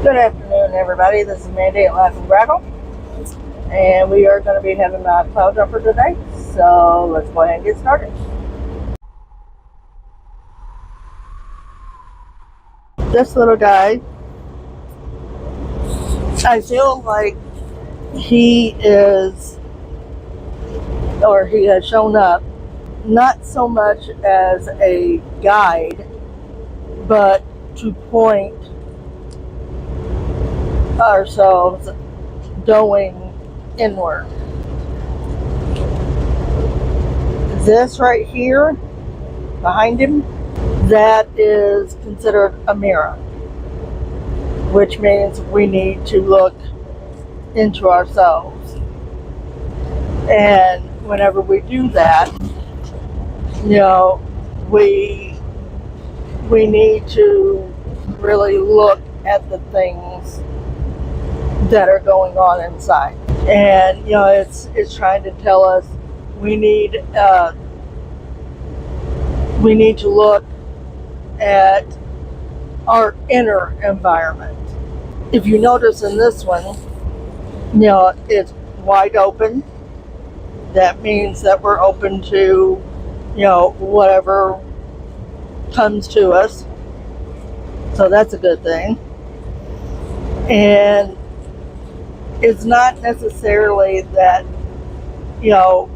Good afternoon, everybody. This is Mandy at Laugh and Grackle, and we are going to be having a cloud jumper today. So let's go ahead and get started. This little guy, I feel like he is, or he has shown up, not so much as a guide, but to point ourselves going inward. This right here behind him, that is considered a mirror, which means we need to look into ourselves. And whenever we do that, we need to really look at the things that are going on inside. And it's trying to tell us we need to look at our inner environment. If you notice in this one, it's wide open. That means that we're open to, whatever comes to us. So that's a good thing. And it's not necessarily that,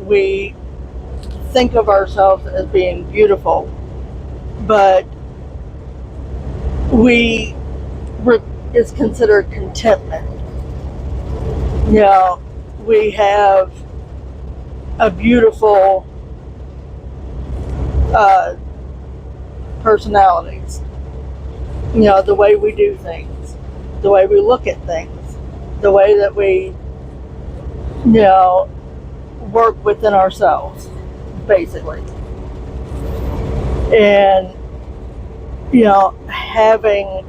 we think of ourselves as being beautiful, but it's considered contentment. We have a beautiful personalities. The way we do things, the way we look at things, the way that we, work within ourselves, basically. And, having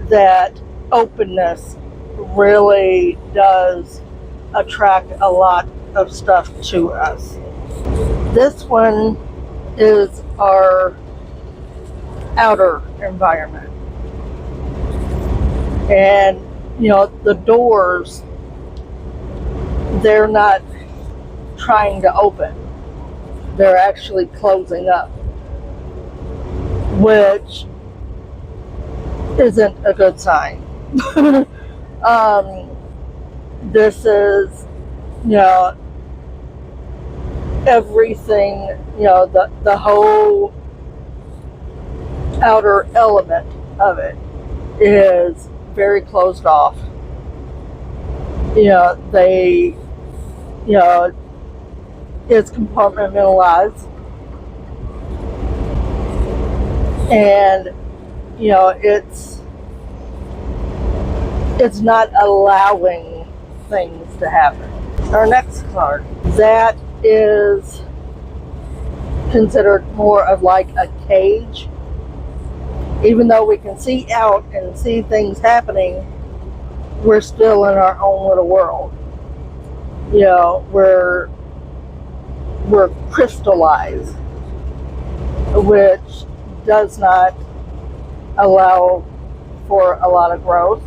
that openness really does attract a lot of stuff to us. This one is our outer environment. And, the doors, they're not trying to open. They're actually closing up, which isn't a good sign. This is, everything, the whole outer element of it is very closed off. It's compartmentalized. And, it's not allowing things to happen. Our next card, that is considered more of like a cage. Even though we can see out and see things happening, we're still in our own little world. We're crystallized, which does not allow for a lot of growth.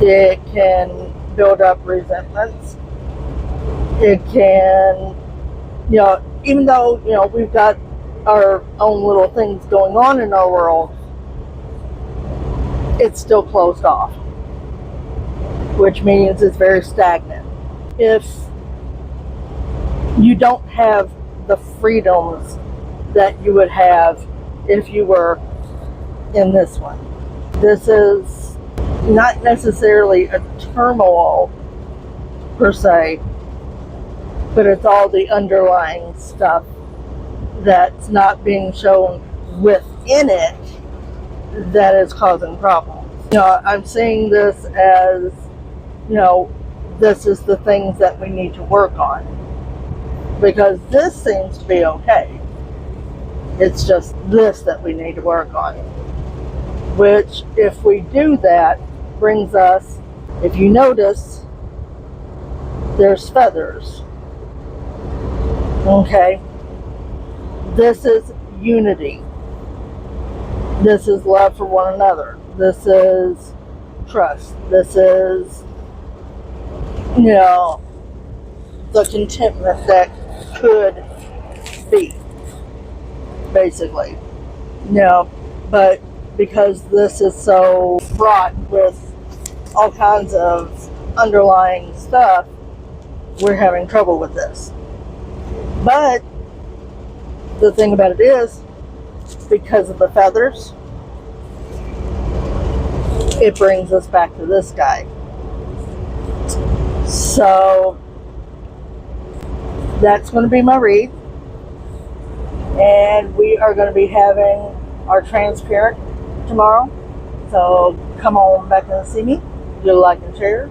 It can build up resentments. It can, even though, we've got our own little things going on in our world, it's still closed off, which means it's very stagnant. If you don't have the freedoms that you would have if you were in this one. This is not necessarily a turmoil per se, but it's all the underlying stuff that's not being shown within it that is causing problems. I'm seeing this as, this is the things that we need to work on, because this seems to be okay. It's just this that we need to work on, which, if we do that, brings us, if you notice, there's feathers. Okay? This is unity. This is love for one another. This is trust. This is, the contentment that could be, basically. But because this is so fraught with all kinds of underlying stuff, we're having trouble with this. But the thing about it is, because of the feathers, it brings us back to this guy. So that's going to be my read. And we are going to be having our transparent tomorrow. So come on back and see me. Do like and share.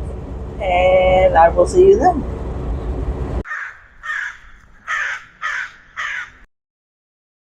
And I will see you then.